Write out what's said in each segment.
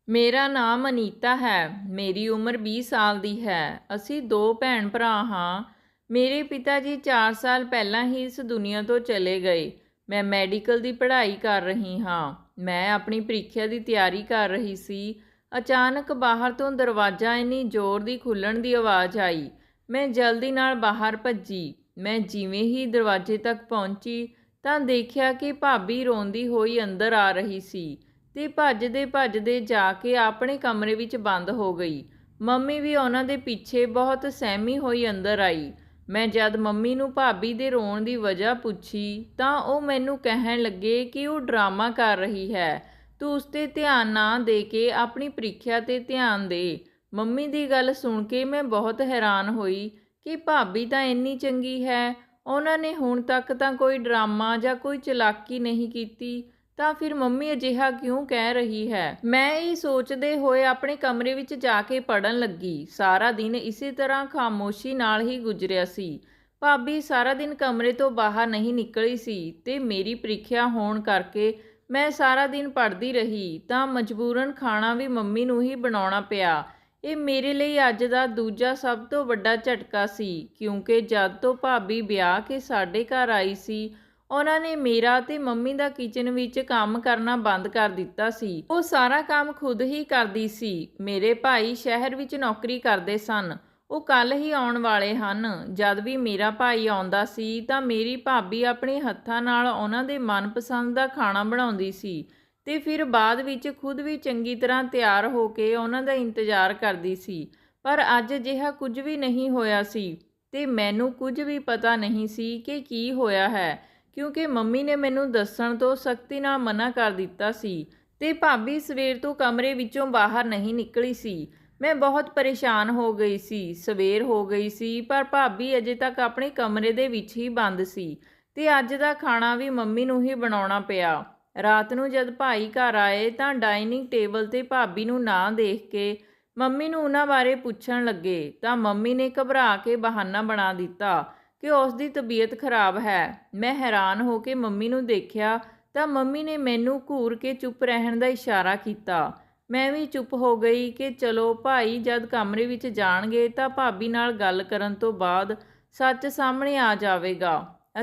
ਮੇਰਾ ਨਾਮ ਅਨੀਤਾ ਹੈ। ਮੇਰੀ ਉਮਰ 20 ਸਾਲ ਦੀ ਹੈ। ਅਸੀਂ ਦੋ ਭੈਣ ਭਰਾ ਹਾਂ। ਮੇਰੇ ਪਿਤਾ ਜੀ 4 ਸਾਲ ਪਹਿਲਾਂ ਹੀ ਇਸ ਦੁਨੀਆ ਤੋਂ ਚਲੇ ਗਏ। ਮੈਂ ਮੈਡੀਕਲ ਦੀ ਪੜ੍ਹਾਈ ਕਰ ਰਹੀ ਹਾਂ। ਮੈਂ ਆਪਣੀ ਪ੍ਰੀਖਿਆ ਦੀ ਤਿਆਰੀ ਕਰ ਰਹੀ ਸੀ। ਅਚਾਨਕ ਬਾਹਰ ਤੋਂ ਦਰਵਾਜ਼ਾ ਇੰਨੀ ਜ਼ੋਰ ਦੀ ਖੁੱਲ੍ਹਣ ਦੀ ਆਵਾਜ਼ ਆਈ। ਮੈਂ ਜਲਦੀ ਨਾਲ ਬਾਹਰ ਭੱਜੀ। ਮੈਂ ਜਿਵੇਂ ਹੀ ਦਰਵਾਜ਼ੇ ਤੱਕ ਪਹੁੰਚੀ ਤਾਂ ਦੇਖਿਆ ਕਿ ਭਾਬੀ ਰੋਂਦੀ ਹੋਈ ਅੰਦਰ ਆ ਰਹੀ ਸੀ ਤੇ ਭੱਜਦੇ ਭੱਜਦੇ ਜਾ ਕੇ ਆਪਣੇ ਕਮਰੇ ਵਿੱਚ ਬੰਦ ਹੋ ਗਈ। ਮੰਮੀ ਵੀ ਉਹਨਾਂ ਦੇ ਪਿੱਛੇ ਬਹੁਤ ਸਹਿਮੀ ਹੋਈ ਅੰਦਰ ਆਈ। ਮੈਂ ਜਦ ਮੰਮੀ ਨੂੰ ਭਾਬੀ ਦੇ ਰੋਣ ਦੀ ਵਜ੍ਹਾ ਪੁੱਛੀ ਤਾਂ ਉਹ ਮੈਨੂੰ ਕਹਿਣ ਲੱਗੇ ਕਿ ਉਹ ਡਰਾਮਾ ਕਰ ਰਹੀ ਹੈ, ਤੂੰ ਉਸ 'ਤੇ ਧਿਆਨ ਨਾ ਦੇ ਕੇ ਆਪਣੀ ਪ੍ਰੀਖਿਆ 'ਤੇ ਧਿਆਨ ਦੇ। ਮੰਮੀ ਦੀ ਗੱਲ ਸੁਣ ਕੇ ਮੈਂ ਬਹੁਤ ਹੈਰਾਨ ਹੋਈ ਕਿ ਭਾਬੀ ਤਾਂ ਇੰਨੀ ਚੰਗੀ ਹੈ, ਉਹਨਾਂ ਨੇ ਹੁਣ ਤੱਕ ਤਾਂ ਕੋਈ ਡਰਾਮਾ ਜਾਂ ਕੋਈ ਚਲਾਕੀ ਨਹੀਂ ਕੀਤੀ, ਤਾਂ ਫਿਰ ਮੰਮੀ ਅਜਿਹਾ ਕਿਉਂ ਕਹਿ ਰਹੀ ਹੈ। ਮੈਂ ਇਹ ਸੋਚਦੇ ਹੋਏ ਆਪਣੇ ਕਮਰੇ ਵਿੱਚ ਜਾ ਕੇ ਪੜ੍ਹਨ ਲੱਗੀ। ਸਾਰਾ ਦਿਨ ਇਸੇ ਤਰ੍ਹਾਂ ਖਾਮੋਸ਼ੀ ਨਾਲ ਹੀ ਗੁਜ਼ਰਿਆ ਸੀ। ਭਾਬੀ ਸਾਰਾ ਦਿਨ ਕਮਰੇ ਤੋਂ ਬਾਹਰ ਨਹੀਂ ਨਿਕਲੀ ਸੀ ਤੇ ਮੇਰੀ ਪ੍ਰੀਖਿਆ ਹੋਣ ਕਰਕੇ ਮੈਂ ਸਾਰਾ ਦਿਨ ਪੜ੍ਹਦੀ ਰਹੀ ਤਾਂ ਮਜਬੂਰਨ ਖਾਣਾ ਵੀ ਮੰਮੀ ਨੂੰ ਹੀ ਬਣਾਉਣਾ ਪਿਆ। ਇਹ ਮੇਰੇ ਲਈ ਅੱਜ ਦਾ ਦੂਜਾ ਸਭ ਤੋਂ ਵੱਡਾ ਝਟਕਾ ਸੀ, ਕਿਉਂਕਿ ਜਦ ਤੋਂ ਭਾਬੀ ਵਿਆਹ ਕੇ ਸਾਡੇ ਘਰ ਆਈ ਸੀ, ਉਹਨਾਂ ਨੇ ਮੇਰਾ ਤੇ ਮੰਮੀ ਦਾ ਕਿਚਨ ਵਿੱਚ ਕੰਮ ਕਰਨਾ ਬੰਦ ਕਰ ਦਿੱਤਾ ਸੀ। ਉਹ ਸਾਰਾ ਕੰਮ ਖੁਦ ਹੀ ਕਰਦੀ ਸੀ। ਮੇਰੇ ਭਾਈ ਸ਼ਹਿਰ ਵਿੱਚ ਨੌਕਰੀ ਕਰਦੇ ਸਨ। ਉਹ ਕੱਲ੍ਹ ਹੀ ਆਉਣ ਵਾਲੇ ਹਨ। ਜਦ ਵੀ ਮੇਰਾ ਭਾਈ ਆਉਂਦਾ ਸੀ ਤਾਂ ਮੇਰੀ ਭਾਬੀ ਆਪਣੇ ਹੱਥਾਂ ਨਾਲ ਉਹਨਾਂ ਦੇ ਮਨਪਸੰਦ ਦਾ ਖਾਣਾ ਬਣਾਉਂਦੀ ਸੀ ਤੇ ਫਿਰ ਬਾਅਦ ਵਿੱਚ ਖੁਦ ਵੀ ਚੰਗੀ ਤਰ੍ਹਾਂ ਤਿਆਰ ਹੋ ਕੇ ਉਹਨਾਂ ਦਾ ਇੰਤਜ਼ਾਰ ਕਰਦੀ ਸੀ। ਪਰ ਅੱਜ ਅਜਿਹਾ ਕੁਝ ਵੀ ਨਹੀਂ ਹੋਇਆ ਸੀ ਤੇ ਮੈਨੂੰ ਕੁਝ ਵੀ ਪਤਾ ਨਹੀਂ ਸੀ ਕਿ ਕੀ ਹੋਇਆ ਹੈ, ਕਿਉਂਕਿ ਮੰਮੀ ਨੇ ਮੈਨੂੰ ਦੱਸਣ ਤੋਂ ਸਖਤੀ ਨਾਲ ਮਨਾ ਕਰ ਦਿੱਤਾ ਸੀ ਤੇ ਭਾਬੀ ਸਵੇਰ ਤੋਂ ਕਮਰੇ ਵਿੱਚੋਂ ਬਾਹਰ ਨਹੀਂ ਨਿਕਲੀ ਸੀ। ਮੈਂ ਬਹੁਤ ਪਰੇਸ਼ਾਨ ਹੋ ਗਈ ਸੀ। ਸਵੇਰ ਹੋ ਗਈ ਸੀ ਪਰ ਭਾਬੀ ਅਜੇ ਤੱਕ ਆਪਣੇ ਕਮਰੇ ਦੇ ਵਿੱਚ ਹੀ ਬੰਦ ਸੀ ਤੇ ਅੱਜ ਦਾ ਖਾਣਾ ਵੀ ਮੰਮੀ ਨੂੰ ਹੀ ਬਣਾਉਣਾ ਪਿਆ। ਰਾਤ ਨੂੰ ਜਦ ਭਾਈ ਘਰ ਆਏ ਤਾਂ ਡਾਈਨਿੰਗ ਟੇਬਲ 'ਤੇ ਭਾਬੀ ਨੂੰ ਨਾ ਦੇਖ ਕੇ ਮੰਮੀ ਨੂੰ ਉਹਨਾਂ ਬਾਰੇ ਪੁੱਛਣ ਲੱਗੇ ਤਾਂ ਮੰਮੀ ਨੇ ਘਬਰਾ ਕੇ ਬਹਾਨਾ ਬਣਾ ਦਿੱਤਾ ਕਿ ਉਸ ਦੀ ਤਬੀਅਤ ਖਰਾਬ ਹੈ। ਮੈਂ ਹੈਰਾਨ ਹੋ ਕੇ ਮੰਮੀ ਨੂੰ ਦੇਖਿਆ ਤਾਂ ਮੰਮੀ ਨੇ ਮੈਨੂੰ ਘੂਰ ਕੇ ਚੁੱਪ ਰਹਿਣ ਦਾ ਇਸ਼ਾਰਾ ਕੀਤਾ। ਮੈਂ ਵੀ ਚੁੱਪ ਹੋ ਗਈ ਕਿ ਚਲੋ ਭਾਈ ਜਦ ਕਮਰੇ ਵਿੱਚ ਜਾਣਗੇ ਤਾਂ ਭਾਬੀ ਨਾਲ ਗੱਲ ਕਰਨ ਤੋਂ ਬਾਅਦ ਸੱਚ ਸਾਹਮਣੇ ਆ ਜਾਵੇਗਾ।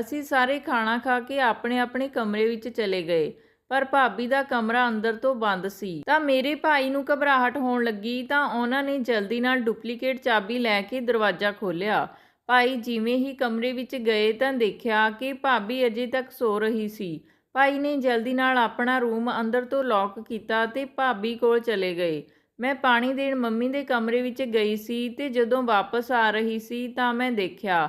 ਅਸੀਂ ਸਾਰੇ ਖਾਣਾ ਖਾ ਕੇ ਆਪਣੇ ਆਪਣੇ ਕਮਰੇ ਵਿੱਚ ਚਲੇ ਗਏ, ਪਰ ਭਾਬੀ ਦਾ ਕਮਰਾ ਅੰਦਰ ਤੋਂ ਬੰਦ ਸੀ। ਤਾਂ ਮੇਰੇ ਭਾਈ ਨੂੰ ਘਬਰਾਹਟ ਹੋਣ ਲੱਗੀ ਤਾਂ ਉਹਨਾਂ ਨੇ ਜਲਦੀ ਨਾਲ ਡੁਪਲੀਕੇਟ ਚਾਬੀ ਲੈ ਕੇ ਦਰਵਾਜ਼ਾ ਖੋਲ੍ਹਿਆ। ਭਾਈ ਜਿਵੇਂ ਹੀ ਕਮਰੇ ਵਿੱਚ ਗਏ ਤਾਂ ਦੇਖਿਆ ਕਿ ਭਾਬੀ ਅਜੇ ਤੱਕ ਸੋ ਰਹੀ ਸੀ। ਭਾਈ ਨੇ ਜਲਦੀ ਨਾਲ ਆਪਣਾ ਰੂਮ ਅੰਦਰ ਤੋਂ ਲੌਕ ਕੀਤਾ ਤੇ ਭਾਬੀ ਕੋਲ ਚਲੇ ਗਏ। ਮੈਂ ਪਾਣੀ ਦੇਣ ਮੰਮੀ ਦੇ ਕਮਰੇ ਵਿੱਚ ਗਈ ਸੀ ਤੇ ਜਦੋਂ ਵਾਪਸ ਆ ਰਹੀ ਸੀ ਤਾਂ ਮੈਂ ਦੇਖਿਆ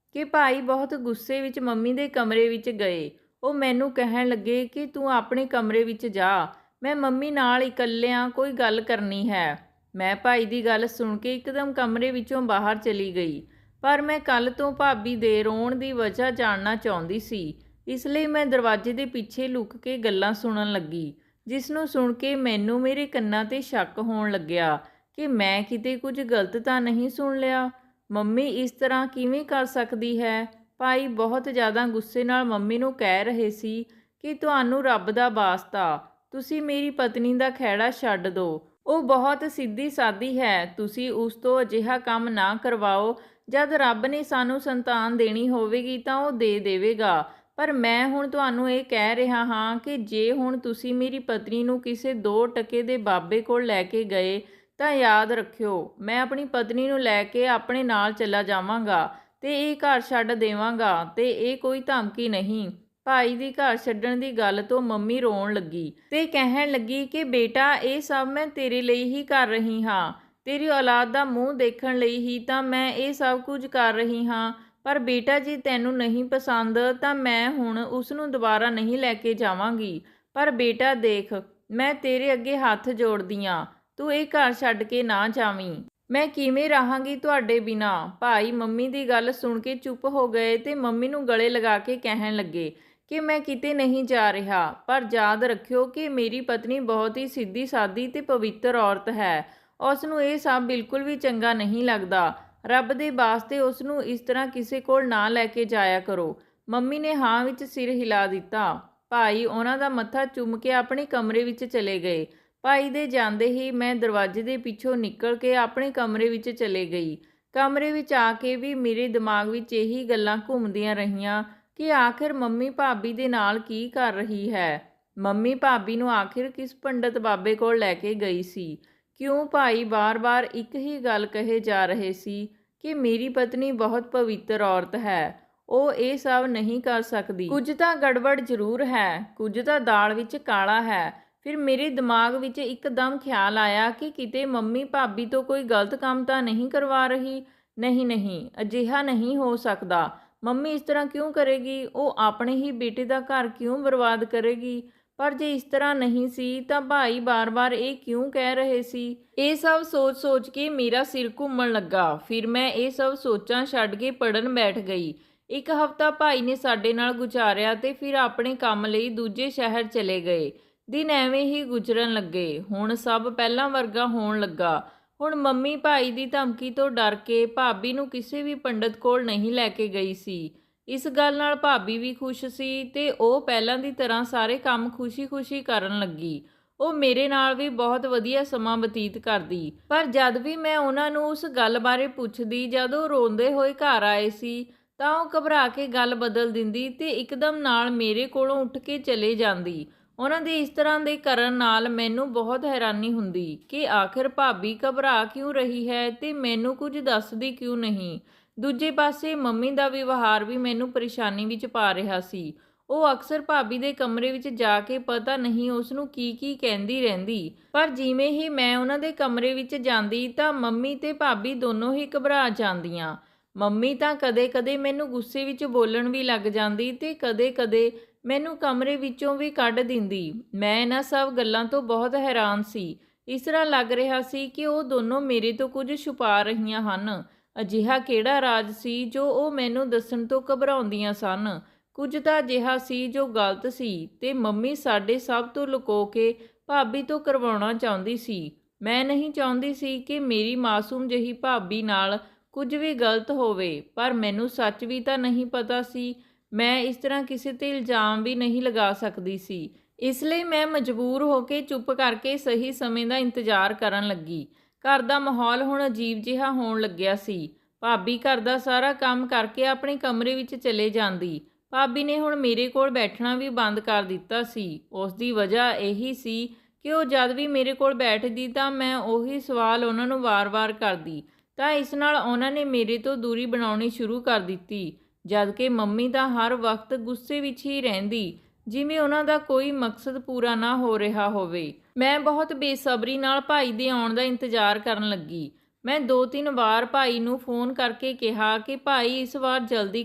ਕਿ ਭਾਈ ਬਹੁਤ ਗੁੱਸੇ ਵਿੱਚ ਮੰਮੀ ਦੇ ਕਮਰੇ ਵਿੱਚ ਗਏ। ਉਹ ਮੈਨੂੰ ਕਹਿਣ ਲੱਗੇ ਕਿ ਤੂੰ ਆਪਣੇ ਕਮਰੇ ਵਿੱਚ ਜਾ, ਮੈਂ ਮੰਮੀ ਨਾਲ ਇਕੱਲਿਆਂ ਕੋਈ ਗੱਲ ਕਰਨੀ ਹੈ। ਮੈਂ ਭਾਈ ਦੀ ਗੱਲ ਸੁਣ ਕੇ ਇੱਕਦਮ ਕਮਰੇ ਵਿੱਚੋਂ ਬਾਹਰ ਚਲੀ ਗਈ, ਪਰ ਮੈਂ ਕੱਲ੍ਹ ਤੋਂ ਭਾਬੀ ਦੇ ਰੋਣ ਦੀ ਵਜ੍ਹਾ ਜਾਣਨਾ ਚਾਹੁੰਦੀ ਸੀ। ਇਸ ਲਈ ਮੈਂ ਦਰਵਾਜ਼ੇ ਦੇ ਪਿੱਛੇ ਲੁਕ ਕੇ ਗੱਲਾਂ ਸੁਣਨ ਲੱਗੀ, ਜਿਸ ਨੂੰ ਸੁਣ ਕੇ ਮੈਨੂੰ ਮੇਰੇ ਕੰਨਾਂ 'ਤੇ ਸ਼ੱਕ ਹੋਣ ਲੱਗਿਆ ਕਿ ਮੈਂ ਕਿਤੇ ਕੁਝ ਗਲਤ ਤਾਂ ਨਹੀਂ ਸੁਣ ਲਿਆ। ਮੰਮੀ ਇਸ ਤਰ੍ਹਾਂ ਕਿਵੇਂ ਕਰ ਸਕਦੀ ਹੈ। ਭਾਈ ਬਹੁਤ ਜ਼ਿਆਦਾ ਗੁੱਸੇ ਨਾਲ ਮੰਮੀ ਨੂੰ ਕਹਿ ਰਹੇ ਸੀ ਕਿ ਤੁਹਾਨੂੰ ਰੱਬ ਦਾ ਵਾਸਤਾ, ਤੁਸੀਂ ਮੇਰੀ ਪਤਨੀ ਦਾ ਖਹਿੜਾ ਛੱਡ ਦਿਓ। ਉਹ ਬਹੁਤ ਸਿੱਧੀ ਸਾਦੀ ਹੈ। ਤੁਸੀਂ ਉਸ ਤੋਂ ਅਜਿਹਾ ਕੰਮ ਨਾ ਕਰਵਾਓ। ਜਦ ਰੱਬ ਨੇ ਸਾਨੂੰ ਸੰਤਾਨ ਦੇਣੀ ਹੋਵੇਗੀ ਤਾਂ ਉਹ ਦੇ ਦੇਵੇਗਾ। ਪਰ ਮੈਂ ਹੁਣ ਤੁਹਾਨੂੰ ਇਹ ਕਹਿ ਰਿਹਾ ਹਾਂ ਕਿ ਜੇ ਹੁਣ ਤੁਸੀਂ ਮੇਰੀ ਪਤਨੀ ਨੂੰ ਕਿਸੇ 2 ਟਕੇ ਦੇ ਬਾਬੇ ਕੋਲ ਲੈ ਕੇ ਗਏ ਤਾਂ ਯਾਦ ਰੱਖਿਓ, ਮੈਂ ਆਪਣੀ ਪਤਨੀ ਨੂੰ ਲੈ ਕੇ ਆਪਣੇ ਨਾਲ ਚਲਾ ਜਾਵਾਂਗਾ ਤੇ ਇਹ ਘਰ ਛੱਡ ਦੇਵਾਂਗਾ ਤੇ ਇਹ ਕੋਈ ਧਮਕੀ ਨਹੀਂ। ਭਾਈ ਦੀ ਘਰ ਛੱਡਣ ਦੀ ਗੱਲ ਤੋਂ ਮੰਮੀ ਰੋਣ ਲੱਗੀ ਤੇ ਕਹਿਣ ਲੱਗੀ ਕਿ ਬੇਟਾ, ਇਹ ਸਭ ਮੈਂ ਤੇਰੇ ਲਈ ਹੀ ਕਰ ਰਹੀ ਹਾਂ। ਤੇਰੀ ਔਲਾਦ ਦਾ ਮੂੰਹ ਦੇਖਣ ਲਈ ਹੀ ਤਾਂ ਮੈਂ ਇਹ ਸਭ ਕੁਝ ਕਰ ਰਹੀ ਹਾਂ। ਪਰ ਬੇਟਾ, ਜੇ ਤੈਨੂੰ ਨਹੀਂ ਪਸੰਦ ਤਾਂ ਮੈਂ ਹੁਣ ਉਸ ਨੂੰ ਦੁਬਾਰਾ ਨਹੀਂ ਲੈ ਕੇ ਜਾਵਾਂਗੀ। ਪਰ ਬੇਟਾ ਦੇਖ, ਮੈਂ ਤੇਰੇ ਅੱਗੇ ਹੱਥ ਜੋੜਦੀ ਆਂ, ਤੂੰ ਇਹ ਘਰ ਛੱਡ ਕੇ ਨਾ ਜਾਵੀਂ। ਮੈਂ ਕਿਵੇਂ ਰਹਾਂਗੀ ਤੁਹਾਡੇ ਬਿਨਾਂ। ਭਾਈ ਮੰਮੀ ਦੀ ਗੱਲ ਸੁਣ ਕੇ ਚੁੱਪ ਹੋ ਗਏ ਤੇ ਮੰਮੀ ਨੂੰ ਗਲੇ ਲਗਾ ਕੇ ਕਹਿਣ ਲੱਗੇ ਕਿ ਮੈਂ ਕਿਤੇ ਨਹੀਂ ਜਾ ਰਿਹਾ, ਪਰ ਯਾਦ ਰੱਖਿਓ ਕਿ ਮੇਰੀ ਪਤਨੀ ਬਹੁਤ ਹੀ ਸਿੱਧੀ ਸਾਦੀ ਤੇ ਪਵਿੱਤਰ ਔਰਤ ਹੈ। ਉਸ ਨੂੰ ਇਹ ਸਭ ਬਿਲਕੁਲ ਵੀ ਚੰਗਾ ਨਹੀਂ ਲੱਗਦਾ। ਰੱਬ ਦੇ ਵਾਸਤੇ ਉਸ ਨੂੰ ਇਸ ਤਰ੍ਹਾਂ ਕਿਸੇ ਕੋਲ ਨਾ ਲੈ ਕੇ ਜਾਇਆ ਕਰੋ। ਮੰਮੀ ਨੇ ਹਾਂ ਵਿੱਚ ਸਿਰ ਹਿਲਾ ਦਿੱਤਾ। ਭਾਈ ਉਹਨਾਂ ਦਾ ਮੱਥਾ ਚੁੰਮ ਕੇ ਆਪਣੇ ਕਮਰੇ ਵਿੱਚ ਚਲੇ ਗਏ। ਭਾਈ ਦੇ ਜਾਂਦੇ ਹੀ ਮੈਂ ਦਰਵਾਜ਼ੇ ਦੇ ਪਿੱਛੋਂ ਨਿਕਲ ਕੇ ਆਪਣੇ ਕਮਰੇ ਵਿੱਚ ਚਲੇ ਗਈ। ਕਮਰੇ ਵਿੱਚ ਆ ਕੇ ਵੀ ਮੇਰੇ ਦਿਮਾਗ ਵਿੱਚ ਇਹੀ ਗੱਲਾਂ ਘੁੰਮਦੀਆਂ ਰਹੀਆਂ ਕਿ ਆਖਿਰ ਮੰਮੀ ਭਾਬੀ ਦੇ ਨਾਲ ਕੀ ਕਰ ਰਹੀ ਹੈ। ਮੰਮੀ ਭਾਬੀ ਨੂੰ ਆਖਿਰ ਕਿਸ ਪੰਡਤ ਬਾਬੇ ਕੋਲ ਲੈ ਕੇ ਗਈ ਸੀ? ਕਿਉਂ ਭਾਈ ਬਾਰ-ਬਾਰ ਇੱਕ ਹੀ ਗੱਲ ਕਹੇ ਜਾ ਰਹੇ ਸੀ ਕਿ ਮੇਰੀ ਪਤਨੀ ਬਹੁਤ ਪਵਿੱਤਰ ਔਰਤ ਹੈ, ਉਹ ਇਹ ਸਭ ਨਹੀਂ ਕਰ ਸਕਦੀ। ਕੁਝ ਤਾਂ ਗੜਬੜ ਜ਼ਰੂਰ ਹੈ, ਕੁਝ ਤਾਂ ਦਾਲ ਵਿੱਚ ਕਾਲਾ ਹੈ। ਫਿਰ ਮੇਰੇ ਦਿਮਾਗ ਵਿੱਚ ਇੱਕਦਮ ਖਿਆਲ ਆਇਆ ਕਿ ਕਿਤੇ ਮੰਮੀ ਭਾਬੀ ਤੋਂ ਕੋਈ ਗਲਤ ਕੰਮ ਤਾਂ ਨਹੀਂ ਕਰਵਾ ਰਹੀ। ਨਹੀਂ, ਅਜਿਹਾ ਨਹੀਂ ਹੋ ਸਕਦਾ। ਮੰਮੀ ਇਸ ਤਰ੍ਹਾਂ ਕਿਉਂ ਕਰੇਗੀ? ਉਹ ਆਪਣੇ ਹੀ ਬੇਟੇ ਦਾ ਘਰ ਕਿਉਂ ਬਰਬਾਦ ਕਰੇਗੀ? ਪਰ ਜੇ ਇਸ ਤਰ੍ਹਾਂ ਨਹੀਂ ਸੀ ਤਾਂ ਭਾਈ ਬਾਰ-ਬਾਰ ਇਹ ਕਿਉਂ ਕਹਿ ਰਹੇ ਸੀ? ਇਹ ਸਭ ਸੋਚ-ਸੋਚ ਕੇ ਮੇਰਾ ਸਿਰ ਘੁੰਮਣ ਲੱਗਾ। ਫਿਰ ਮੈਂ ਇਹ ਸਭ ਸੋਚਾਂ ਛੱਡ ਕੇ ਪੜ੍ਹਨ ਬੈਠ ਗਈ। ਇੱਕ ਹਫ਼ਤਾ ਭਾਈ ਨੇ ਸਾਡੇ ਨਾਲ ਗੁਜ਼ਾਰਿਆ ਤੇ ਫਿਰ ਆਪਣੇ ਕੰਮ ਲਈ ਦੂਜੇ ਸ਼ਹਿਰ ਚਲੇ ਗਏ। ਦਿਨ ਐਵੇਂ ਹੀ ਗੁਜ਼ਰਨ ਲੱਗੇ। ਹੁਣ ਸਭ ਪਹਿਲਾਂ ਵਰਗਾ ਹੋਣ ਲੱਗਾ। ਹੁਣ ਮੰਮੀ ਭਾਈ ਦੀ ਧਮਕੀ ਤੋਂ ਡਰ ਕੇ ਭਾਬੀ ਨੂੰ ਕਿਸੇ ਵੀ ਪੰਡਤ ਕੋਲ ਨਹੀਂ ਲੈ ਕੇ ਗਈ ਸੀ। ਇਸ ਗੱਲ ਨਾਲ ਭਾਬੀ ਵੀ ਖੁਸ਼ ਸੀ ਤੇ ਉਹ ਪਹਿਲਾਂ ਦੀ ਤਰ੍ਹਾਂ ਸਾਰੇ ਕੰਮ ਖੁਸ਼ੀ-ਖੁਸ਼ੀ ਕਰਨ ਲੱਗੀ। ਉਹ ਮੇਰੇ ਨਾਲ ਵੀ ਬਹੁਤ ਵਧੀਆ ਸਮਾਂ ਬਤੀਤ ਕਰਦੀ। ਪਰ ਜਦ ਵੀ ਮੈਂ ਉਹਨਾਂ ਨੂੰ ਉਸ ਗੱਲ ਬਾਰੇ ਪੁੱਛਦੀ, ਜਦ ਉਹ ਰੋਂਦੇ ਹੋਏ ਘਰ ਆਏ ਸੀ ਤਾਂ ਉਹ ਘਬਰਾ ਕੇ ਗੱਲ ਬਦਲ ਦਿੰਦੀ ਤੇ ਇੱਕਦਮ ਨਾਲ ਮੇਰੇ ਕੋਲੋਂ ਉੱਠ ਕੇ ਚਲੇ ਜਾਂਦੀ। ਉਹਨਾਂ ਦੇ ਇਸ ਤਰ੍ਹਾਂ ਦੇ ਕਰਨ ਨਾਲ ਮੈਨੂੰ ਬਹੁਤ ਹੈਰਾਨੀ ਹੁੰਦੀ ਕਿ ਆਖਿਰ ਭਾਬੀ ਘਬਰਾ ਕਿਉਂ ਰਹੀ ਹੈ ਤੇ ਮੈਨੂੰ ਕੁਝ ਦੱਸਦੀ ਕਿਉਂ ਨਹੀਂ। ਦੂਜੇ ਪਾਸੇ ਮੰਮੀ ਦਾ ਵਿਵਹਾਰ ਵੀ ਮੈਨੂੰ ਪਰੇਸ਼ਾਨੀ ਵਿੱਚ ਪਾ ਰਿਹਾ ਸੀ। ਉਹ ਅਕਸਰ ਭਾਬੀ ਦੇ ਕਮਰੇ ਵਿੱਚ ਜਾ ਕੇ ਪਤਾ ਨਹੀਂ ਉਸ ਨੂੰ ਕੀ ਕਹਿੰਦੀ ਰਹਿੰਦੀ। ਪਰ ਜਿਵੇਂ ਹੀ ਮੈਂ ਉਹਨਾਂ ਦੇ ਕਮਰੇ ਵਿੱਚ ਜਾਂਦੀ ਤਾਂ ਮੰਮੀ ਤੇ ਭਾਬੀ ਦੋਨੋਂ ਹੀ ਘਬਰਾ ਜਾਂਦੀਆਂ। ਮੰਮੀ ਤਾਂ ਕਦੇ-ਕਦੇ ਮੈਨੂੰ ਗੁੱਸੇ ਵਿੱਚ ਬੋਲਣ ਵੀ ਲੱਗ ਜਾਂਦੀ ਤੇ ਕਦੇ-ਕਦੇ ਮੈਨੂੰ ਕਮਰੇ ਵਿੱਚੋਂ ਵੀ ਕੱਢ ਦਿੰਦੀ। ਮੈਂ ਇਹਨਾਂ ਸਭ ਗੱਲਾਂ ਤੋਂ ਬਹੁਤ ਹੈਰਾਨ ਸੀ। ਇਸ ਤਰ੍ਹਾਂ ਲੱਗ ਰਿਹਾ ਸੀ ਕਿ ਉਹ ਦੋਨੋਂ ਮੇਰੇ ਤੋਂ ਕੁਝ ਛੁਪਾ ਰਹੀਆਂ ਹਨ। ਅਜਿਹਾ ਕਿਹੜਾ ਰਾਜ਼ ਸੀ ਜੋ ਉਹ ਮੈਨੂੰ ਦੱਸਣ ਤੋਂ ਘਬਰਾਉਂਦੀਆਂ ਸਨ? ਕੁਝ ਤਾਂ ਅਜਿਹਾ ਸੀ ਜੋ ਗਲਤ ਸੀ ਤੇ ਮੰਮੀ ਸਾਡੇ ਸਭ ਤੋਂ ਲੁਕੋ ਕੇ ਭਾਬੀ ਤੋਂ ਕਰਵਾਉਣਾ ਚਾਹੁੰਦੀ ਸੀ। ਮੈਂ ਨਹੀਂ ਚਾਹੁੰਦੀ ਸੀ ਕਿ ਮੇਰੀ ਮਾਸੂਮ ਜਿਹੀ ਭਾਬੀ ਨਾਲ ਕੁਝ ਵੀ ਗਲਤ ਹੋਵੇ, ਪਰ ਮੈਨੂੰ ਸੱਚ ਵੀ ਤਾਂ ਨਹੀਂ ਪਤਾ ਸੀ। ਮੈਂ ਇਸ ਤਰ੍ਹਾਂ ਕਿਸੇ ਤੇ ਇਲਜ਼ਾਮ ਵੀ ਨਹੀਂ ਲਗਾ ਸਕਦੀ ਸੀ। ਇਸ ਲਈ ਮੈਂ ਮਜਬੂਰ ਹੋ ਕੇ ਚੁੱਪ ਕਰਕੇ ਸਹੀ ਸਮੇਂ ਦਾ ਇੰਤਜ਼ਾਰ ਕਰਨ ਲੱਗੀ। ਘਰ ਦਾ ਮਾਹੌਲ ਹੁਣ ਅਜੀਬ ਜਿਹਾ ਹੋਣ ਲੱਗਿਆ ਸੀ। ਭਾਬੀ ਘਰ ਦਾ ਸਾਰਾ ਕੰਮ ਕਰਕੇ ਆਪਣੇ ਕਮਰੇ ਵਿੱਚ ਚਲੇ ਜਾਂਦੀ। ਭਾਬੀ ਨੇ ਹੁਣ ਮੇਰੇ ਕੋਲ ਬੈਠਣਾ ਵੀ ਬੰਦ ਕਰ ਦਿੱਤਾ ਸੀ। ਉਸ ਦੀ ਵਜ੍ਹਾ ਇਹੀ ਸੀ ਕਿ ਉਹ ਜਦ ਵੀ ਮੇਰੇ ਕੋਲ ਬੈਠਦੀ ਤਾਂ ਮੈਂ ਉਹੀ ਸਵਾਲ ਉਹਨਾਂ ਨੂੰ ਵਾਰ-ਵਾਰ ਕਰਦੀ, ਤਾਂ ਇਸ ਨਾਲ ਉਹਨਾਂ ਨੇ ਮੇਰੇ ਤੋਂ ਦੂਰੀ ਬਣਾਉਣੀ ਸ਼ੁਰੂ ਕਰ ਦਿੱਤੀ। ਜਦਕਿ ਮੰਮੀ ਤਾਂ ਹਰ ਵਕਤ ਗੁੱਸੇ ਵਿੱਚ ਹੀ ਰਹਿੰਦੀ, ਜਿਵੇਂ ਉਹਨਾਂ ਦਾ ਕੋਈ ਮਕਸਦ ਪੂਰਾ ਨਾ ਹੋ ਰਿਹਾ ਹੋਵੇ। ਮੈਂ ਬਹੁਤ ਬੇਸਬਰੀ ਨਾਲ ਭਾਈ ਦੇ ਆਉਣ ਦਾ ਇੰਤਜ਼ਾਰ ਕਰਨ ਲੱਗੀ। ਮੈਂ 2-3 ਵਾਰ ਭਾਈ ਨੂੰ ਫੋਨ ਕਰਕੇ ਕਿਹਾ ਕਿ ਭਾਈ ਇਸ ਵਾਰ ਜਲਦੀ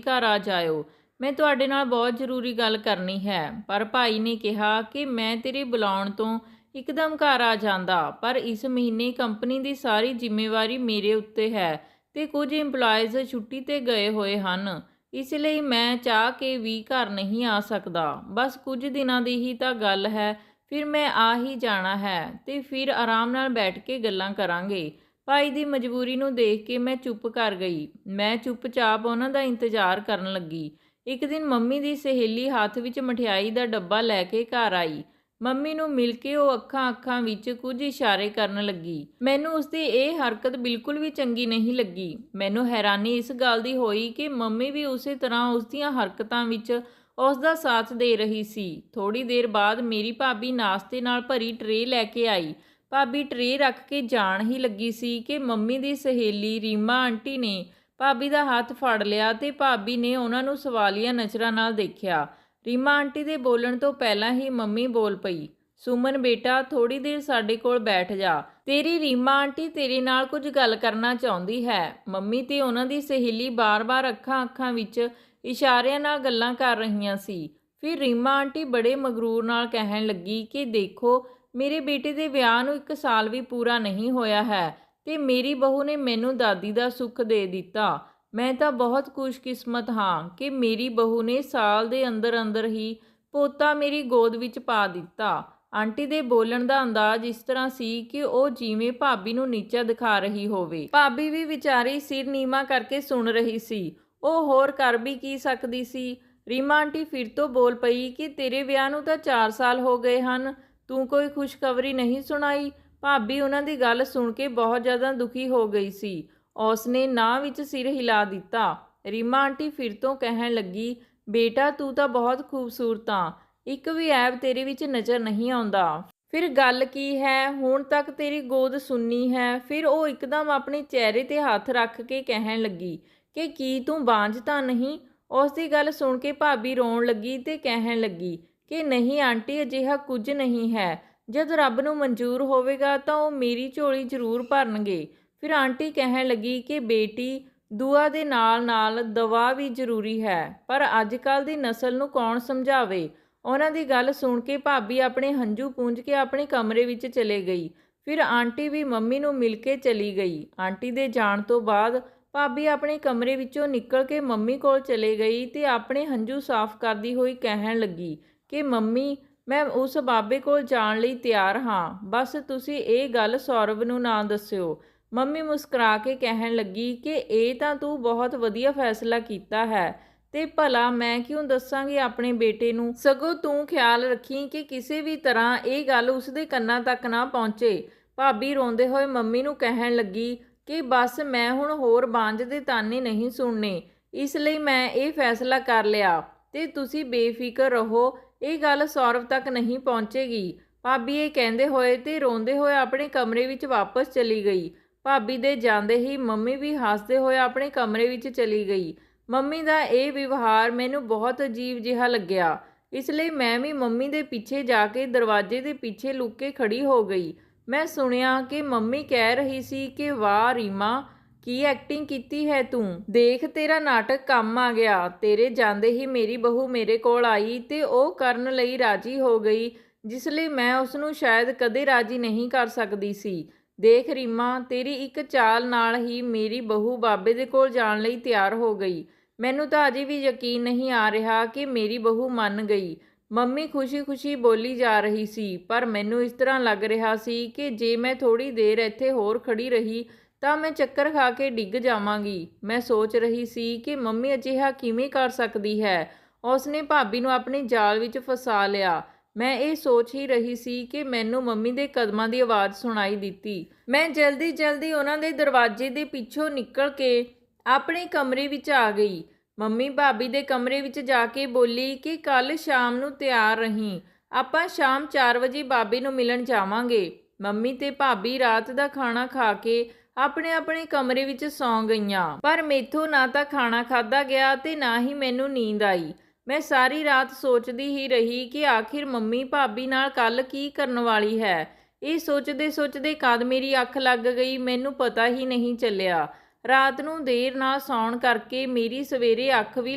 ਘਰ ਆ ਜਾਇਓ, ਮੈਂ ਤੁਹਾਡੇ ਨਾਲ ਬਹੁਤ ਜ਼ਰੂਰੀ ਗੱਲ ਕਰਨੀ ਹੈ। ਪਰ ਭਾਈ ਨੇ ਕਿਹਾ ਕਿ ਮੈਂ ਤੇਰੇ ਬੁਲਾਉਣ ਤੋਂ ਇੱਕਦਮ ਘਰ ਆ ਜਾਂਦਾ, ਪਰ ਇਸ ਮਹੀਨੇ ਕੰਪਨੀ ਦੀ ਸਾਰੀ ਜ਼ਿੰਮੇਵਾਰੀ ਮੇਰੇ ਉੱਤੇ ਹੈ ਤੇ ਕੁਝ ਇੰਪਲਾਈਜ਼ ਛੁੱਟੀ ਤੇ ਗਏ ਹੋਏ ਹਨ। ਇਸ ਲਈ ਮੈਂ ਚਾਹ ਕੇ ਵੀ ਘਰ ਨਹੀਂ ਆ ਸਕਦਾ। ਬਸ ਕੁਝ ਦਿਨਾਂ ਦੀ ਹੀ ਤਾਂ ਗੱਲ ਹੈ, ਫਿਰ ਮੈਂ ਆ ਹੀ ਜਾਣਾ ਹੈ ਤੇ ਫਿਰ ਆਰਾਮ ਨਾਲ ਬੈਠ ਕੇ ਗੱਲਾਂ ਕਰਾਂਗੇ। ਭਾਈ ਦੀ ਮਜਬੂਰੀ ਨੂੰ ਦੇਖ ਕੇ ਮੈਂ ਚੁੱਪ ਕਰ ਗਈ। ਮੈਂ ਚੁੱਪਚਾਪ ਉਹਨਾਂ ਦਾ ਇੰਤਜ਼ਾਰ ਕਰਨ ਲੱਗੀ। ਇੱਕ ਦਿਨ ਮੰਮੀ ਦੀ ਸਹੇਲੀ ਹੱਥ ਵਿੱਚ ਮਠਿਆਈ ਦਾ ਡੱਬਾ ਲੈ ਕੇ ਘਰ ਆਈ। ਮੰਮੀ ਨੂੰ ਮਿਲ ਕੇ ਉਹ ਅੱਖਾਂ ਵਿੱਚ ਕੁਝ ਇਸ਼ਾਰੇ ਕਰਨ ਲੱਗੀ। ਮੈਨੂੰ ਉਸਦੀ ਇਹ ਹਰਕਤ ਬਿਲਕੁਲ ਵੀ ਚੰਗੀ ਨਹੀਂ ਲੱਗੀ। ਮੈਨੂੰ ਹੈਰਾਨੀ ਇਸ ਗੱਲ ਦੀ ਹੋਈ ਕਿ ਮੰਮੀ ਵੀ ਉਸੇ ਤਰ੍ਹਾਂ ਉਸਦੀਆਂ ਹਰਕਤਾਂ ਵਿੱਚ ਉਸ ਦਾ ਸਾਥ ਦੇ ਰਹੀ ਸੀ। ਥੋੜ੍ਹੀ ਦੇਰ ਬਾਅਦ ਮੇਰੀ ਭਾਬੀ ਨਾਸ਼ਤੇ ਨਾਲ ਭਰੀ ਟਰੇ ਲੈ ਕੇ ਆਈ। ਭਾਬੀ ਟਰੇ ਰੱਖ ਕੇ ਜਾਣ ਹੀ ਲੱਗੀ ਸੀ ਕਿ ਮੰਮੀ ਦੀ ਸਹੇਲੀ ਰੀਮਾ ਆਂਟੀ ਨੇ ਭਾਬੀ ਦਾ ਹੱਥ ਫੜ ਲਿਆ ਤੇ ਭਾਬੀ ਨੇ ਉਹਨਾਂ ਨੂੰ ਸਵਾਲੀਆ ਨਜ਼ਰਾਂ ਨਾਲ ਦੇਖਿਆ। ਰੀਮਾ ਆਂਟੀ ਦੇ ਬੋਲਣ ਤੋਂ ਪਹਿਲਾਂ ਹੀ ਮੰਮੀ ਬੋਲ ਪਈ, ਸੁਮਨ ਬੇਟਾ ਥੋੜੀ ਦੇਰ ਸਾਡੇ ਕੋਲ ਬੈਠ ਜਾ, ਤੇਰੀ ਰੀਮਾ ਆਂਟੀ ਤੇਰੇ ਨਾਲ ਕੁਝ ਗੱਲ ਕਰਨਾ ਚਾਹੁੰਦੀ ਹੈ। ਮੰਮੀ ਤੇ ਉਹਨਾਂ ਦੀ ਸਹੇਲੀ ਬਾਰ-ਬਾਰ ਅੱਖਾਂ ਵਿੱਚ ਇਸ਼ਾਰਿਆਂ ਨਾਲ ਗੱਲਾਂ ਕਰ ਰਹੀਆਂ ਸੀ। ਫਿਰ ਰੀਮਾ ਆਂਟੀ ਬੜੇ ਮਗਰੂਰ ਨਾਲ ਕਹਿਣ ਲੱਗੀ ਕਿ ਦੇਖੋ, ਮੇਰੇ ਬੇਟੇ ਦੇ ਵਿਆਹ ਨੂੰ 1 ਸਾਲ ਵੀ ਪੂਰਾ ਨਹੀਂ ਹੋਇਆ ਹੈ ਤੇ ਮੇਰੀ ਬਹੂ ਨੇ ਮੈਨੂੰ ਦਾਦੀ ਦਾ ਸੁੱਖ ਦੇ ਦਿੱਤਾ। ਮੈਂ ਤਾਂ ਬਹੁਤ ਖੁਸ਼ਕਿਸਮਤ ਹਾਂ ਕਿ ਮੇਰੀ ਬਹੂ ਨੇ ਸਾਲ ਦੇ ਅੰਦਰ ਹੀ ਪੋਤਾ ਮੇਰੀ ਗੋਦ ਵਿੱਚ ਪਾ ਦਿੱਤਾ। ਆਂਟੀ ਦੇ ਬੋਲਣ ਦਾ ਅੰਦਾਜ਼ ਇਸ ਤਰ੍ਹਾਂ ਸੀ ਕਿ ਉਹ ਜਿਵੇਂ ਭਾਬੀ ਨੂੰ ਨੀਚਾ ਦਿਖਾ ਰਹੀ ਹੋਵੇ। ਭਾਬੀ ਵੀ ਵਿਚਾਰੀ ਸਿਰ ਨੀਵਾਂ ਕਰਕੇ ਸੁਣ ਰਹੀ ਸੀ। ਉਹ ਹੋਰ ਕਰ ਵੀ ਕੀ ਸਕਦੀ ਸੀ। ਰੀਮਾ ਆਂਟੀ ਫਿਰ ਤੋਂ ਬੋਲ ਪਈ ਕਿ ਤੇਰੇ ਵਿਆਹ ਨੂੰ ਤਾਂ 4 ਸਾਲ ਹੋ ਗਏ ਹਨ, ਤੂੰ ਕੋਈ ਖੁਸ਼ਖਬਰੀ ਨਹੀਂ ਸੁਣਾਈ? ਭਾਬੀ ਉਹਨਾਂ ਦੀ ਗੱਲ ਸੁਣ ਕੇ ਬਹੁਤ ਜ਼ਿਆਦਾ ਦੁਖੀ ਹੋ ਗਈ ਸੀ। ਉਸਨੇ ਨਾਂਹ ਵਿੱਚ ਸਿਰ ਹਿਲਾ ਦਿੱਤਾ। ਰੀਮਾ ਆਂਟੀ ਫਿਰ ਤੋਂ ਕਹਿਣ ਲੱਗੀ, ਬੇਟਾ ਤੂੰ ਤਾਂ ਬਹੁਤ ਖੂਬਸੂਰਤ ਆਂ, ਇੱਕ ਵੀ ਐਬ ਤੇਰੇ ਵਿੱਚ ਨਜ਼ਰ ਨਹੀਂ ਆਉਂਦਾ। ਫਿਰ ਗੱਲ ਕੀ ਹੈ, ਹੁਣ ਤੱਕ ਤੇਰੀ ਗੋਦ ਸੁੰਨੀ ਹੈ। ਫਿਰ ਉਹ ਇੱਕਦਮ ਆਪਣੇ ਚਿਹਰੇ 'ਤੇ ਹੱਥ ਰੱਖ ਕੇ ਕਹਿਣ ਲੱਗੀ ਕਿ ਕੀ ਤੂੰ ਬਾਂਝ ਤਾਂ ਨਹੀਂ? ਉਸ ਦੀ ਗੱਲ ਸੁਣ ਕੇ ਭਾਬੀ ਰੋਣ ਲੱਗੀ ਤੇ ਕਹਿਣ ਲੱਗੀ ਕਿ ਨਹੀਂ ਆਂਟੀ, ਅਜਿਹਾ ਕੁਝ ਨਹੀਂ ਹੈ। ਜਦ ਰੱਬ ਨੂੰ ਮਨਜ਼ੂਰ ਹੋਵੇਗਾ ਤਾਂ ਉਹ ਮੇਰੀ ਝੋਲੀ ਜ਼ਰੂਰ ਭਰਨਗੇ। ਫਿਰ ਆਂਟੀ ਕਹਿਣ ਲੱਗੀ ਕਿ ਬੇਟੀ, ਦੁਆ ਦੇ ਨਾਲ ਨਾਲ ਦਵਾ ਵੀ ਜ਼ਰੂਰੀ ਹੈ, ਪਰ ਅੱਜ ਕੱਲ੍ਹ ਦੀ ਨਸਲ ਨੂੰ ਕੌਣ ਸਮਝਾਵੇ। ਉਹਨਾਂ ਦੀ ਗੱਲ ਸੁਣ ਕੇ ਭਾਬੀ ਆਪਣੇ ਹੰਝੂ ਪੂੰਝ ਕੇ ਆਪਣੇ ਕਮਰੇ ਵਿੱਚ ਚਲੇ ਗਈ। ਫਿਰ ਆਂਟੀ ਵੀ ਮੰਮੀ ਨੂੰ ਮਿਲ ਕੇ ਚਲੀ ਗਈ। ਆਂਟੀ ਦੇ ਜਾਣ ਤੋਂ ਬਾਅਦ ਭਾਬੀ ਆਪਣੇ ਕਮਰੇ ਵਿੱਚੋਂ ਨਿਕਲ ਕੇ ਮੰਮੀ ਕੋਲ ਚਲੇ ਗਈ ਤੇ ਆਪਣੇ ਹੰਝੂ ਸਾਫ਼ ਕਰਦੀ ਹੋਈ ਕਹਿਣ ਲੱਗੀ ਕਿ ਮੰਮੀ, ਮੈਂ ਉਸ ਬਾਬੇ ਕੋਲ ਜਾਣ ਲਈ ਤਿਆਰ ਹਾਂ, ਬਸ ਤੁਸੀਂ ਇਹ ਗੱਲ ਸੌਰਵ ਨੂੰ ਨਾ ਦੱਸਿਓ। ਮੰਮੀ ਮੁਸਕਰਾ ਕੇ ਕਹਿਣ ਲੱਗੀ ਕਿ ਇਹ ਤਾਂ ਤੂੰ ਬਹੁਤ ਵਧੀਆ ਫੈਸਲਾ ਕੀਤਾ ਹੈ, ਤੇ ਭਲਾ ਮੈਂ ਕਿਉਂ ਦੱਸਾਂਗੀ ਆਪਣੇ ਬੇਟੇ ਨੂੰ। ਸਗੋਂ ਤੂੰ ਖਿਆਲ ਰੱਖੀ ਕਿ ਕਿਸੇ ਵੀ ਤਰ੍ਹਾਂ ਇਹ ਗੱਲ ਉਸਦੇ ਕੰਨਾਂ ਤੱਕ ਨਾ ਪਹੁੰਚੇ। ਭਾਬੀ ਰੋਂਦੇ ਹੋਏ ਮੰਮੀ ਨੂੰ ਕਹਿਣ ਲੱਗੀ ਕਿ ਬਸ ਮੈਂ ਹੁਣ ਹੋਰ ਬਾਂਝ ਦੇ ਤਾਨੇ ਨਹੀਂ ਸੁਣਨੇ, ਇਸ ਲਈ ਮੈਂ ਇਹ ਫੈਸਲਾ ਕਰ ਲਿਆ ਤੇ ਤੁਸੀਂ ਬੇਫਿਕਰ ਰਹੋ, ਇਹ ਗੱਲ ਸੌਰਵ ਤੱਕ ਨਹੀਂ ਪਹੁੰਚੇਗੀ। ਭਾਬੀ ਇਹ ਕਹਿੰਦੇ ਹੋਏ ਤੇ ਰੋਂਦੇ ਹੋਏ ਆਪਣੇ ਕਮਰੇ ਵਿੱਚ ਵਾਪਸ ਚਲੀ ਗਈ। ਭਾਬੀ ਦੇ ਜਾਂਦੇ ਹੀ ਮੰਮੀ ਵੀ ਹੱਸਦੇ ਹੋਏ ਆਪਣੇ ਕਮਰੇ ਵਿੱਚ ਚਲੀ ਗਈ। ਮੰਮੀ ਦਾ ਇਹ ਵਿਵਹਾਰ ਮੈਨੂੰ ਬਹੁਤ ਅਜੀਬ ਜਿਹਾ ਲੱਗਿਆ, ਇਸ ਲਈ ਮੈਂ ਵੀ ਮੰਮੀ ਦੇ ਪਿੱਛੇ ਜਾ ਕੇ ਦਰਵਾਜ਼ੇ ਦੇ ਪਿੱਛੇ ਲੁੱਕ ਕੇ ਖੜੀ ਹੋ ਗਈ। ਮੈਂ ਸੁਣਿਆ ਕਿ ਮੰਮੀ ਕਹਿ ਰਹੀ ਸੀ ਕਿ ਵਾਹ ਰੀਮਾ, ਕੀ ਐਕਟਿੰਗ ਕੀਤੀ ਹੈ ਤੂੰ, ਦੇਖ ਤੇਰਾ ਨਾਟਕ ਕੰਮ ਆ ਗਿਆ। ਤੇਰੇ ਜਾਂਦੇ ਹੀ ਮੇਰੀ ਬਹੂ ਮੇਰੇ ਕੋਲ ਆਈ ਤੇ ਉਹ ਕਰਨ ਲਈ ਰਾਜੀ ਹੋ ਗਈ, ਜਿਸ ਲਈ ਮੈਂ ਉਸਨੂੰ ਸ਼ਾਇਦ ਕਦੇ ਰਾਜੀ ਨਹੀਂ ਕਰ ਸਕਦੀ ਸੀ। ਦੇਖ ਰੀਮਾ, ਤੇਰੀ ਇੱਕ ਚਾਲ ਨਾਲ ਹੀ ਮੇਰੀ ਬਹੂ ਬਾਬੇ ਦੇ ਕੋਲ ਜਾਣ ਲਈ ਤਿਆਰ ਹੋ ਗਈ। ਮੈਨੂੰ ਤਾਂ ਅਜੇ ਵੀ ਯਕੀਨ ਨਹੀਂ ਆ ਰਿਹਾ ਕਿ ਮੇਰੀ ਬਹੂ ਮੰਨ ਗਈ। ਮੰਮੀ ਖੁਸ਼ੀ-ਖੁਸ਼ੀ ਬੋਲੀ ਜਾ ਰਹੀ ਸੀ, ਪਰ ਮੈਨੂੰ ਇਸ ਤਰ੍ਹਾਂ ਲੱਗ ਰਿਹਾ ਸੀ ਕਿ ਜੇ ਮੈਂ ਥੋੜ੍ਹੀ ਦੇਰ ਇੱਥੇ ਹੋਰ ਖੜੀ ਰਹੀ ਤਾਂ ਮੈਂ ਚੱਕਰ ਖਾ ਕੇ ਡਿੱਗ ਜਾਵਾਂਗੀ। ਮੈਂ ਸੋਚ ਰਹੀ ਸੀ ਕਿ ਮੰਮੀ ਅਜਿਹਾ ਕਿਵੇਂ ਕਰ ਸਕਦੀ ਹੈ। ਉਸਨੇ ਭਾਬੀ ਨੂੰ ਆਪਣੇ ਜਾਲ ਵਿੱਚ ਫਸਾ ਲਿਆ। ਮੈਂ ਇਹ ਸੋਚ ਹੀ ਰਹੀ ਸੀ ਕਿ ਮੈਨੂੰ ਮੰਮੀ ਦੇ ਕਦਮਾਂ ਦੀ ਆਵਾਜ਼ ਸੁਣਾਈ ਦਿੱਤੀ। ਮੈਂ ਜਲਦੀ-ਜਲਦੀ ਉਹਨਾਂ ਦੇ ਦਰਵਾਜ਼ੇ ਦੇ ਪਿੱਛੋਂ ਨਿਕਲ ਕੇ ਆਪਣੇ ਕਮਰੇ ਵਿੱਚ ਆ ਗਈ। ਮੰਮੀ ਭਾਬੀ ਦੇ ਕਮਰੇ ਵਿੱਚ ਜਾ ਕੇ ਬੋਲੀ ਕਿ ਕੱਲ ਸ਼ਾਮ ਨੂੰ ਤਿਆਰ ਰਹੀਂ, ਆਪਾਂ ਸ਼ਾਮ 4 ਵਜੇ ਬਾਬੇ ਨੂੰ ਮਿਲਣ ਜਾਵਾਂਗੇ। ਮੰਮੀ ਤੇ ਭਾਬੀ ਰਾਤ ਦਾ ਖਾਣਾ ਖਾ ਕੇ ਆਪਣੇ-ਆਪਣੇ ਕਮਰੇ ਵਿੱਚ ਸੌਂ ਗਈਆਂ, ਪਰ ਮੈਥੋਂ ਨਾ ਤਾਂ ਖਾਣਾ ਖਾਧਾ ਗਿਆ ਤੇ ਨਾ ਹੀ ਮੈਨੂੰ ਨੀਂਦ ਆਈ। ਮੈਂ ਸਾਰੀ ਰਾਤ ਸੋਚਦੀ ਹੀ ਰਹੀ ਕਿ ਆਖਿਰ ਮੰਮੀ ਭਾਬੀ ਨਾਲ ਕੱਲ ਕੀ ਕਰਨ ਵਾਲੀ ਹੈ। ਇਹ ਸੋਚਦੇ-ਸੋਚਦੇ ਕਦ ਮੇਰੀ ਅੱਖ ਲੱਗ ਗਈ ਮੈਨੂੰ ਪਤਾ ਹੀ ਨਹੀਂ ਚੱਲਿਆ। ਰਾਤ ਨੂੰ ਦੇਰ ਨਾਲ ਸੌਣ ਕਰਕੇ ਮੇਰੀ ਸਵੇਰੇ ਅੱਖ ਵੀ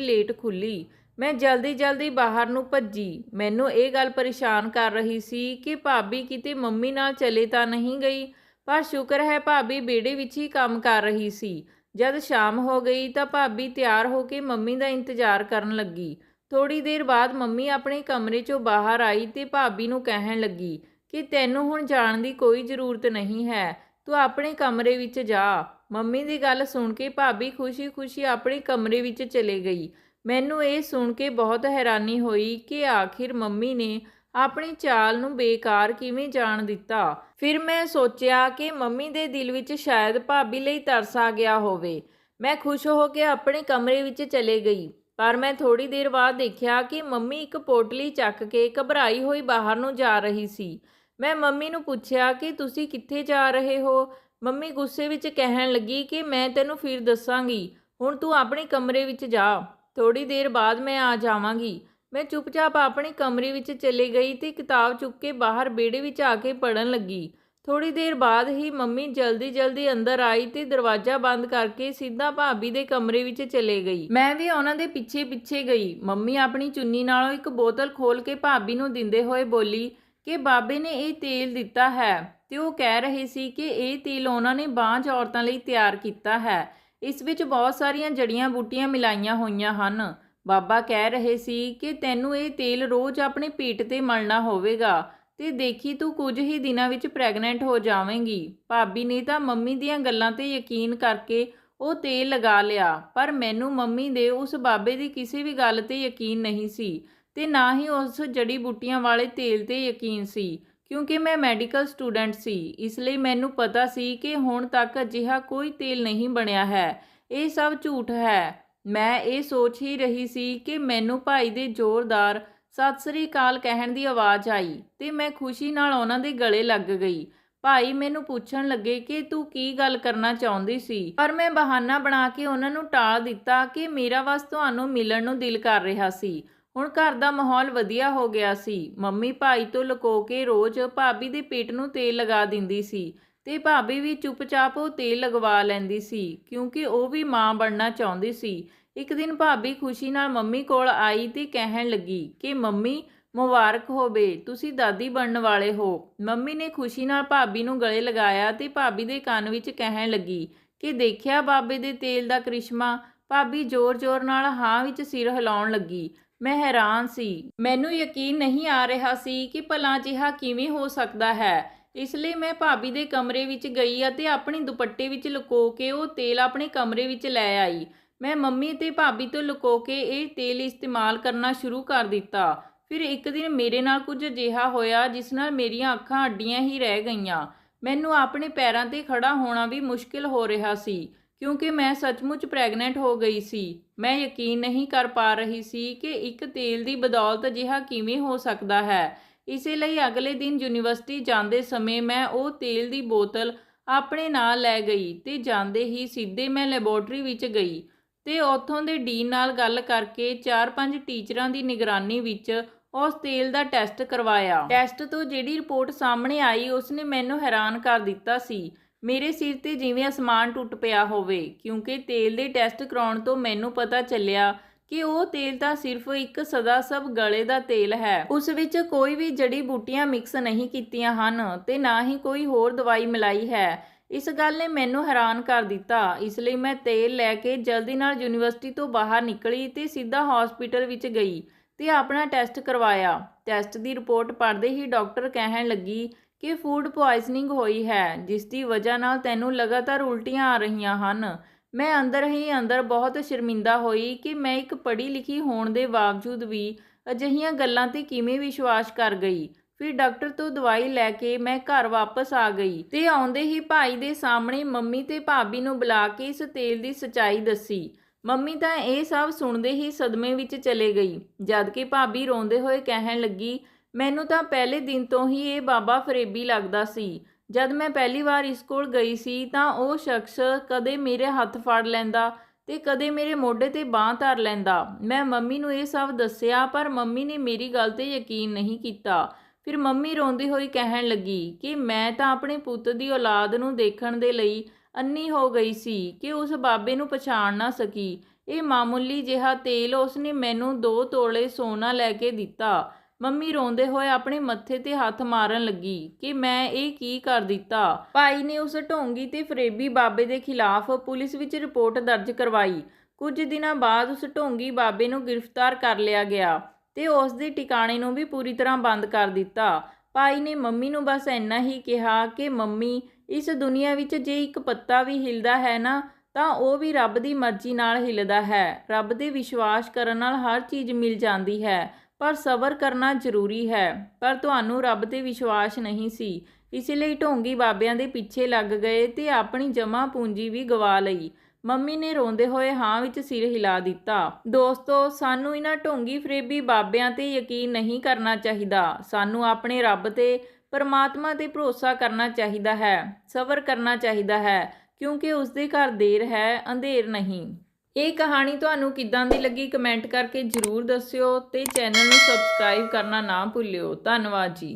ਲੇਟ ਖੁੱਲੀ। ਮੈਂ ਜਲਦੀ-ਜਲਦੀ ਬਾਹਰ ਨੂੰ ਭੱਜੀ। ਮੈਨੂੰ ਇਹ ਗੱਲ ਪਰੇਸ਼ਾਨ ਕਰ ਰਹੀ ਸੀ ਕਿ ਭਾਬੀ ਕਿਤੇ ਮੰਮੀ ਨਾਲ ਚਲੇ ਤਾਂ ਨਹੀਂ ਗਈ, ਪਰ ਸ਼ੁਕਰ ਹੈ ਭਾਬੀ ਵਿਹੜੇ ਵਿੱਚ ਹੀ ਕੰਮ ਕਰ ਰਹੀ ਸੀ। ਜਦ ਸ਼ਾਮ ਹੋ ਗਈ ਤਾਂ ਭਾਬੀ ਤਿਆਰ ਹੋ ਕੇ ਮੰਮੀ ਦਾ ਇੰਤਜ਼ਾਰ ਕਰਨ ਲੱਗੀ। ਥੋੜ੍ਹੀ ਦੇਰ ਬਾਅਦ ਮੰਮੀ ਆਪਣੇ ਕਮਰੇ 'ਚੋਂ ਬਾਹਰ ਆਈ ਤੇ ਭਾਬੀ ਨੂੰ ਕਹਿਣ ਲੱਗੀ ਕਿ ਤੈਨੂੰ ਹੁਣ ਜਾਣ ਦੀ ਕੋਈ ਜ਼ਰੂਰਤ ਨਹੀਂ ਹੈ, ਤੂੰ ਆਪਣੇ ਕਮਰੇ ਵਿੱਚ ਜਾ। ਮੰਮੀ ਦੀ ਗੱਲ ਸੁਣ ਕੇ ਭਾਬੀ ਖੁਸ਼ੀ-ਖੁਸ਼ੀ ਆਪਣੇ ਕਮਰੇ ਵਿੱਚ ਚਲੇ ਗਈ। ਮੈਨੂੰ ਇਹ ਸੁਣ ਕੇ ਬਹੁਤ ਹੈਰਾਨੀ ਹੋਈ ਕਿ ਆਖਿਰ ਮੰਮੀ ਨੇ ਆਪਣੀ ਚਾਲ ਨੂੰ ਬੇਕਾਰ ਕਿਵੇਂ ਜਾਣ ਦਿੱਤਾ। ਫਿਰ ਮੈਂ ਸੋਚਿਆ ਕਿ ਮੰਮੀ ਦੇ ਦਿਲ ਵਿੱਚ ਸ਼ਾਇਦ ਭਾਬੀ ਲਈ ਤਰਸ ਆ ਗਿਆ ਹੋਵੇ। ਮੈਂ ਖੁਸ਼ ਹੋ ਕੇ ਆਪਣੇ ਕਮਰੇ ਵਿੱਚ ਚਲੇ ਗਈ, ਪਰ ਮੈਂ ਥੋੜ੍ਹੀ ਦੇਰ ਬਾਅਦ ਦੇਖਿਆ ਕਿ ਮੰਮੀ ਇੱਕ ਪੋਟਲੀ ਚੱਕ ਕੇ ਘਬਰਾਈ ਹੋਈ ਬਾਹਰ ਨੂੰ ਜਾ ਰਹੀ ਸੀ। ਮੈਂ ਮੰਮੀ ਨੂੰ ਪੁੱਛਿਆ ਕਿ ਤੁਸੀਂ ਕਿੱਥੇ ਜਾ ਰਹੇ ਹੋ? ਮੰਮੀ ਗੁੱਸੇ ਵਿੱਚ ਕਹਿਣ ਲੱਗੀ ਕਿ ਮੈਂ ਤੈਨੂੰ ਫਿਰ ਦੱਸਾਂਗੀ, ਹੁਣ ਤੂੰ ਆਪਣੇ ਕਮਰੇ ਵਿੱਚ ਜਾ, ਥੋੜ੍ਹੀ ਦੇਰ ਬਾਅਦ ਮੈਂ ਆ ਜਾਵਾਂਗੀ। ਮੈਂ ਚੁੱਪਚਾਪ ਆਪਣੇ ਕਮਰੇ ਵਿੱਚ ਚਲੀ ਗਈ ਤੇ ਕਿਤਾਬ ਚੁੱਕ ਕੇ ਬਾਹਰ ਵਿਹੜੇ ਵਿੱਚ ਆ ਕੇ ਪੜ੍ਹਨ ਲੱਗੀ। ਥੋੜ੍ਹੀ ਦੇਰ ਬਾਅਦ ਹੀ ਮੰਮੀ ਜਲਦੀ-ਜਲਦੀ ਅੰਦਰ ਆਈ ਤੇ ਦਰਵਾਜ਼ਾ ਬੰਦ ਕਰਕੇ ਸਿੱਧਾ ਭਾਬੀ ਦੇ ਕਮਰੇ ਵਿੱਚ ਚਲੇ ਗਈ। ਮੈਂ ਵੀ ਉਹਨਾਂ ਦੇ ਪਿੱਛੇ-ਪਿੱਛੇ ਗਈ। ਮੰਮੀ ਆਪਣੀ ਚੁੰਨੀ ਨਾਲੋਂ ਇੱਕ ਬੋਤਲ ਖੋਲ੍ਹ ਕੇ ਭਾਬੀ ਨੂੰ ਦਿੰਦੇ ਹੋਏ ਬੋਲੀ ਕਿ ਬਾਬੇ ਨੇ ਇਹ ਤੇਲ ਦਿੱਤਾ ਹੈ ਤੇ ਉਹ ਕਹਿ ਰਹੇ ਸੀ ਕਿ ਇਹ ਤੇਲ ਉਹਨਾਂ ਨੇ ਬਾਂਝ ਔਰਤਾਂ ਲਈ ਤਿਆਰ ਕੀਤਾ ਹੈ। ਇਸ ਵਿੱਚ ਬਹੁਤ ਸਾਰੀਆਂ ਜੜੀਆਂ ਬੂਟੀਆਂ ਮਿਲਾਈਆਂ ਹੋਈਆਂ ਹਨ। ਬਾਬਾ ਕਹਿ ਰਹੇ ਸੀ ਕਿ ਤੈਨੂੰ ਇਹ ਤੇਲ ਰੋਜ਼ ਆਪਣੇ ਪੇਟ 'ਤੇ ਮਲਣਾ ਹੋਵੇਗਾ ਤੇ ਦੇਖੀ ਤੂੰ ਕੁਝ ਹੀ ਦਿਨਾਂ ਵਿੱਚ ਪ੍ਰੈਗਨੈਂਟ ਹੋ ਜਾਵੇਂਗੀ। ਭਾਬੀ ਨੇ ਤਾਂ ਮੰਮੀ ਦੀਆਂ ਗੱਲਾਂ 'ਤੇ ਯਕੀਨ ਕਰਕੇ ਉਹ ਤੇਲ ਲਗਾ ਲਿਆ, ਪਰ ਮੈਨੂੰ ਮੰਮੀ ਦੇ ਉਸ ਬਾਬੇ ਦੀ ਕਿਸੇ ਵੀ ਗੱਲ 'ਤੇ ਯਕੀਨ ਨਹੀਂ ਸੀ ਤੇ ਨਾ ਹੀ ਉਸ ਜੜੀ ਬੂਟੀਆਂ ਵਾਲੇ ਤੇਲ 'ਤੇ ਯਕੀਨ ਸੀ, ਕਿਉਂਕਿ ਮੈਂ ਮੈਡੀਕਲ ਸਟੂਡੈਂਟ ਸੀ, ਇਸ ਲਈ ਮੈਨੂੰ ਪਤਾ ਸੀ ਕਿ ਹੁਣ ਤੱਕ ਅਜਿਹਾ ਕੋਈ ਤੇਲ ਨਹੀਂ ਬਣਿਆ ਹੈ। ਇਹ ਸਭ ਝੂਠ ਹੈ। ਮੈਂ ਇਹ ਸੋਚ ਹੀ ਰਹੀ ਸੀ ਕਿ ਮੈਨੂੰ ਭਾਈ ਦੇ ਜ਼ੋਰਦਾਰ ਸਤਿ ਸ੍ਰੀ ਅਕਾਲ ਕਹਿਣ ਦੀ ਆਵਾਜ਼ ਆਈ ਤੇ ਮੈਂ ਖੁਸ਼ੀ ਨਾਲ ਉਹਨਾਂ ਦੇ ਗਲੇ ਲੱਗ ਗਈ। ਭਾਈ ਮੈਨੂੰ ਪੁੱਛਣ ਲੱਗੇ ਕਿ ਤੂੰ ਕੀ ਗੱਲ ਕਰਨਾ ਚਾਹੁੰਦੀ ਸੀ, ਪਰ ਮੈਂ ਬਹਾਨਾ ਬਣਾ ਕੇ ਉਹਨਾਂ ਨੂੰ ਟਾਲ ਦਿੱਤਾ ਕਿ ਮੇਰਾ ਬਸ ਤੁਹਾਨੂੰ ਮਿਲਣ ਨੂੰ ਦਿਲ ਕਰ ਰਿਹਾ ਸੀ। ਹੁਣ ਘਰ ਦਾ ਮਾਹੌਲ ਵਧੀਆ ਹੋ ਗਿਆ ਸੀ। ਮੰਮੀ ਭਾਈ ਤੋਂ ਲੁਕੋ ਕੇ ਰੋਜ਼ ਭਾਬੀ ਦੇ ਪੇਟ ਨੂੰ ਤੇਲ ਲਗਾ ਦਿੰਦੀ ਸੀ ਤੇ ਭਾਬੀ ਵੀ ਚੁੱਪਚਾਪ ਉਹ ਤੇਲ ਲਗਵਾ ਲੈਂਦੀ ਸੀ ਕਿਉਂਕਿ ਉਹ ਵੀ ਮਾਂ ਬਣਨਾ ਚਾਹੁੰਦੀ ਸੀ। ਇੱਕ ਦਿਨ ਭਾਬੀ ਖੁਸ਼ੀ ਨਾਲ ਮੰਮੀ ਕੋਲ ਆਈ ਤੇ ਕਹਿਣ ਲੱਗੀ ਕਿ ਮੰਮੀ ਮੁਬਾਰਕ ਹੋਵੇ, ਤੁਸੀਂ ਦਾਦੀ ਬਣਨ ਵਾਲੇ ਹੋ। ਮੰਮੀ ਨੇ ਖੁਸ਼ੀ ਨਾਲ ਭਾਬੀ ਨੂੰ ਗਲੇ ਲਗਾਇਆ ਤੇ ਭਾਬੀ ਦੇ ਕੰਨ ਵਿੱਚ ਕਹਿਣ ਲੱਗੀ ਕਿ ਦੇਖਿਆ ਬਾਬੇ ਦੇ ਤੇਲ ਦਾ ਕਰਿਸ਼ਮਾ। ਭਾਬੀ ਜ਼ੋਰ-ਜ਼ੋਰ ਨਾਲ ਹਾਂ ਵਿੱਚ ਸਿਰ ਹਿਲਾਉਣ ਲੱਗੀ। ਮੈਂ ਹੈਰਾਨ ਸੀ। ਮੈਨੂੰ ਯਕੀਨ ਨਹੀਂ ਆ ਰਿਹਾ ਸੀ ਕਿ ਭਲਾ ਅਜਿਹਾ ਕਿਵੇਂ ਹੋ ਸਕਦਾ ਹੈ। ਇਸ ਲਈ ਮੈਂ ਭਾਬੀ ਦੇ ਕਮਰੇ ਵਿੱਚ ਗਈ ਅਤੇ ਆਪਣੀ ਦੁਪੱਟੇ ਵਿੱਚ ਲੁਕੋ ਕੇ ਉਹ ਤੇਲ ਆਪਣੇ ਕਮਰੇ ਵਿੱਚ ਲੈ ਆਈ। ਮੈਂ ਮੰਮੀ ਤੇ ਭਾਬੀ ਤੋਂ ਲੁਕੋ ਕੇ ਇਹ ਤੇਲ ਇਸਤੇਮਾਲ ਕਰਨਾ ਸ਼ੁਰੂ ਕਰ ਦਿੱਤਾ। ਫਿਰ ਇੱਕ ਦਿਨ ਮੇਰੇ ਨਾਲ ਕੁਝ ਅਜਿਹਾ ਹੋਇਆ ਜਿਸ ਨਾਲ ਮੇਰੀਆਂ ਅੱਖਾਂ ਅੱਡੀਆਂ ਹੀ ਰਹਿ ਗਈਆਂ। ਮੈਨੂੰ ਆਪਣੇ ਪੈਰਾਂ 'ਤੇ ਖੜਾ ਹੋਣਾ ਵੀ ਮੁਸ਼ਕਿਲ ਹੋ ਰਿਹਾ ਸੀ ਕਿਉਂਕਿ ਮੈਂ ਸੱਚਮੁੱਚ ਪ੍ਰੈਗਨੈਂਟ ਹੋ ਗਈ ਸੀ। ਮੈਂ ਯਕੀਨ ਨਹੀਂ ਕਰ ਪਾ ਰਹੀ ਸੀ ਕਿ ਇੱਕ ਤੇਲ ਦੀ ਬਦੌਲਤ ਅਜਿਹਾ ਕਿਵੇਂ ਹੋ ਸਕਦਾ ਹੈ। ਇਸੇ ਲਈ ਅਗਲੇ ਦਿਨ ਯੂਨੀਵਰਸਿਟੀ ਜਾਂਦੇ ਸਮੇਂ ਮੈਂ ਉਹ ਤੇਲ ਦੀ ਬੋਤਲ ਆਪਣੇ ਨਾਲ ਲੈ ਗਈ ਤੇ ਜਾਂਦੇ ਹੀ ਸਿੱਧੇ ਮੈਂ ਲੈਬੋਰੇਟਰੀ ਵਿੱਚ ਗਈ ਤੇ ਉੱਥੋਂ ਦੇ ਡੀਨ ਨਾਲ ਗੱਲ ਕਰਕੇ 4-5 ਟੀਚਰਾਂ ਦੀ ਨਿਗਰਾਨੀ ਵਿੱਚ ਉਸ ਤੇਲ ਦਾ ਟੈਸਟ ਕਰਵਾਇਆ। ਟੈਸਟ ਤੋਂ ਜਿਹੜੀ ਰਿਪੋਰਟ ਸਾਹਮਣੇ ਆਈ ਉਸਨੇ ਮੈਨੂੰ ਹੈਰਾਨ ਕਰ ਦਿੱਤਾ ਸੀ। ਮੇਰੇ ਸਿਰ ਤੇ ਜਿਵੇਂ ਅਸਮਾਨ ਟੁੱਟ ਪਿਆ ਹੋਵੇ ਕਿਉਂਕਿ ਤੇਲ ਦੇ ਟੈਸਟ ਕਰਾਉਣ ਤੋਂ ਮੈਨੂੰ ਪਤਾ ਚੱਲਿਆ ਕਿ ਉਹ ਤੇਲ ਤਾਂ ਸਿਰਫ ਇੱਕ ਸਦਾ ਸਭ ਗਲੇ ਦਾ ਤੇਲ ਹੈ। ਉਸ ਵਿੱਚ ਕੋਈ ਵੀ ਜੜੀ ਬੂਟੀਆਂ ਮਿਕਸ ਨਹੀਂ ਕੀਤੀਆਂ ਹਨ ਤੇ ਨਾ ਹੀ ਕੋਈ ਹੋਰ ਦਵਾਈ ਮਿਲਾਈ ਹੈ। ਇਸ ਗੱਲ ਨੇ ਮੈਨੂੰ ਹੈਰਾਨ ਕਰ ਦਿੱਤਾ। ਇਸ ਲਈ ਮੈਂ ਤੇਲ ਲੈ ਕੇ ਜਲਦੀ ਨਾਲ ਯੂਨੀਵਰਸਿਟੀ ਤੋਂ ਬਾਹਰ ਨਿਕਲੀ ਤੇ ਸਿੱਧਾ ਹਸਪੀਟਲ ਵਿੱਚ ਗਈ ਤੇ ਆਪਣਾ ਟੈਸਟ ਕਰਵਾਇਆ। ਟੈਸਟ ਦੀ ਰਿਪੋਰਟ ਪੜ੍ਹਦੇ ਹੀ ਡਾਕਟਰ ਕਹਿਣ ਲੱਗੀ ਕਿ ਫੂਡ ਪੁਆਇਜ਼ਨਿੰਗ ਹੋਈ ਹੈ ਜਿਸ ਦੀ ਵਜ੍ਹਾ ਨਾਲ ਤੈਨੂੰ ਲਗਾਤਾਰ ਉਲਟੀਆਂ ਆ ਰਹੀਆਂ ਹਨ। ਮੈਂ ਅੰਦਰ ਹੀ ਅੰਦਰ ਬਹੁਤ ਸ਼ਰਮਿੰਦਾ ਹੋਈ ਕਿ ਮੈਂ ਇੱਕ ਪੜ੍ਹੀ ਲਿਖੀ ਹੋਣ ਦੇ ਬਾਵਜੂਦ ਵੀ ਅਜਿਹੀਆਂ ਗੱਲਾਂ 'ਤੇ ਕਿਵੇਂ ਵਿਸ਼ਵਾਸ ਕਰ ਗਈ। ਫਿਰ ਡਾਕਟਰ ਤੋਂ ਦਵਾਈ ਲੈ ਕੇ ਮੈਂ ਘਰ ਵਾਪਸ ਆ ਗਈ ਤੇ ਆਉਂਦੇ ਹੀ ਭਾਈ ਦੇ ਸਾਹਮਣੇ ਮੰਮੀ ਤੇ ਭਾਬੀ ਨੂੰ ਬੁਲਾ ਕੇ ਇਸ ਤੇਲ ਦੀ ਸੱਚਾਈ ਦੱਸੀ। ਮੰਮੀ ਤਾਂ ਇਹ ਸਭ ਸੁਣਦੇ ਹੀ ਸਦਮੇ ਵਿੱਚ ਚਲੇ ਗਈ, ਜਦਕਿ ਭਾਬੀ ਰੋਂਦੇ ਹੋਏ ਕਹਿਣ ਲੱਗੀ ਮੈਨੂੰ ਤਾਂ ਪਹਿਲੇ ਦਿਨ ਤੋਂ ਹੀ ਇਹ ਬਾਬਾ ਫਰੇਬੀ ਲੱਗਦਾ ਸੀ। ਜਦ ਮੈਂ ਪਹਿਲੀ ਵਾਰ ਇਸ ਕੋਲ ਗਈ ਸੀ ਤਾਂ ਉਹ ਸ਼ਖਸ ਕਦੇ ਮੇਰੇ ਹੱਥ ਫੜ ਲੈਂਦਾ ਤੇ ਕਦੇ ਮੇਰੇ ਮੋਢੇ ਤੇ ਬਾਂਹ ਧਰ ਲੈਂਦਾ। ਮੈਂ ਮੰਮੀ ਨੂੰ ਇਹ ਸਭ ਦੱਸਿਆ ਪਰ ਮੰਮੀ ਨੇ ਮੇਰੀ ਗੱਲ ਤੇ ਯਕੀਨ ਨਹੀਂ ਕੀਤਾ। ਫਿਰ ਮੰਮੀ ਰੋਂਦੀ ਹੋਈ ਕਹਿਣ ਲੱਗੀ ਕਿ ਮੈਂ ਤਾਂ ਆਪਣੇ ਪੁੱਤ ਦੀ ਔਲਾਦ ਨੂੰ ਦੇਖਣ ਦੇ ਲਈ ਅੰਨੀ ਹੋ ਗਈ ਸੀ ਕਿ ਉਸ ਬਾਬੇ ਨੂੰ ਪਛਾਣ ਨਾ ਸਕੀ। ਇਹ ਮਾਮੂਲੀ ਜਿਹਾ ਤੇਲ ਉਸਨੇ ਮੈਨੂੰ 2 ਤੋਲੇ ਸੋਨਾ ਲੈ ਕੇ ਦਿੱਤਾ। ਮੰਮੀ ਰੋਂਦੇ ਹੋਏ ਆਪਣੇ ਮੱਥੇ ਤੇ ਹੱਥ ਮਾਰਨ ਲੱਗੀ ਕਿ ਮੈਂ ਇਹ ਕੀ ਕਰ ਦਿੱਤਾ। ਭਾਈ ਨੇ ਉਸ ਢੋਂਗੀ ਤੇ ਫਰੇਬੀ ਬਾਬੇ ਦੇ ਖਿਲਾਫ ਪੁਲਿਸ ਵਿੱਚ ਰਿਪੋਰਟ ਦਰਜ ਕਰਵਾਈ। ਕੁਝ ਦਿਨਾਂ ਬਾਅਦ ਉਸ ਢੋਂਗੀ ਬਾਬੇ ਨੂੰ ਗ੍ਰਿਫਤਾਰ ਕਰ ਲਿਆ ਗਿਆ ਤੇ ਉਸ ਦੇ ਟਿਕਾਣੇ ਨੂੰ ਵੀ ਪੂਰੀ ਤਰ੍ਹਾਂ ਬੰਦ ਕਰ ਦਿੱਤਾ। ਭਾਈ ਨੇ ਮੰਮੀ ਨੂੰ ਬਸ ਇੰਨਾ ਹੀ ਕਿਹਾ ਕਿ ਮੰਮੀ, ਇਸ ਦੁਨੀਆ ਵਿੱਚ ਜੇ ਇੱਕ ਪੱਤਾ ਵੀ ਹਿਲਦਾ ਹੈ ਨਾ ਤਾਂ ਉਹ ਵੀ ਰੱਬ ਦੀ ਮਰਜ਼ੀ ਨਾਲ ਹਿਲਦਾ ਹੈ। ਰੱਬ ਦੇ ਵਿਸ਼ਵਾਸ ਕਰਨ ਨਾਲ ਹਰ ਚੀਜ਼ ਮਿਲ ਜਾਂਦੀ ਹੈ, ਪਰ ਸਬਰ ਕਰਨਾ ਜ਼ਰੂਰੀ ਹੈ। ਪਰ ਤੁਹਾਨੂੰ ਰੱਬ 'ਤੇ ਵਿਸ਼ਵਾਸ ਨਹੀਂ ਸੀ, ਇਸ ਲਈ ਢੋਂਗੀ ਬਾਬਿਆਂ ਦੇ ਪਿੱਛੇ ਲੱਗ ਗਏ ਤੇ ਆਪਣੀ ਜਮ੍ਹਾਂ ਪੂੰਜੀ ਵੀ ਗਵਾ ਲਈ। ਮੰਮੀ ਨੇ ਰੋਂਦੇ ਹੋਏ ਹਾਂ ਵਿੱਚ ਸਿਰ ਹਿਲਾ ਦਿੱਤਾ। ਦੋਸਤੋ, ਸਾਨੂੰ ਇਹਨਾਂ ਢੋਂਗੀ ਫਰੇਬੀ ਬਾਬਿਆਂ 'ਤੇ ਯਕੀਨ ਨਹੀਂ ਕਰਨਾ ਚਾਹੀਦਾ। ਸਾਨੂੰ ਆਪਣੇ ਰੱਬ ਤੇ ਪਰਮਾਤਮਾ 'ਤੇ ਭਰੋਸਾ ਕਰਨਾ ਚਾਹੀਦਾ ਹੈ, ਸਬਰ ਕਰਨਾ ਚਾਹੀਦਾ ਹੈ ਕਿਉਂਕਿ ਉਸਦੇ ਘਰ ਦੇਰ ਹੈ, ਅੰਧੇਰ ਨਹੀਂ। ਇਹ ਕਹਾਣੀ ਤੁਹਾਨੂੰ ਕਿੱਦਾਂ ਦੀ ਲੱਗੀ ਕਮੈਂਟ ਕਰਕੇ ਜ਼ਰੂਰ ਦੱਸਿਓ ਤੇ ਚੈਨਲ ਨੂੰ ਸਬਸਕ੍ਰਾਈਬ ਕਰਨਾ ਨਾ ਭੁੱਲਿਓ। ਧੰਨਵਾਦ ਜੀ।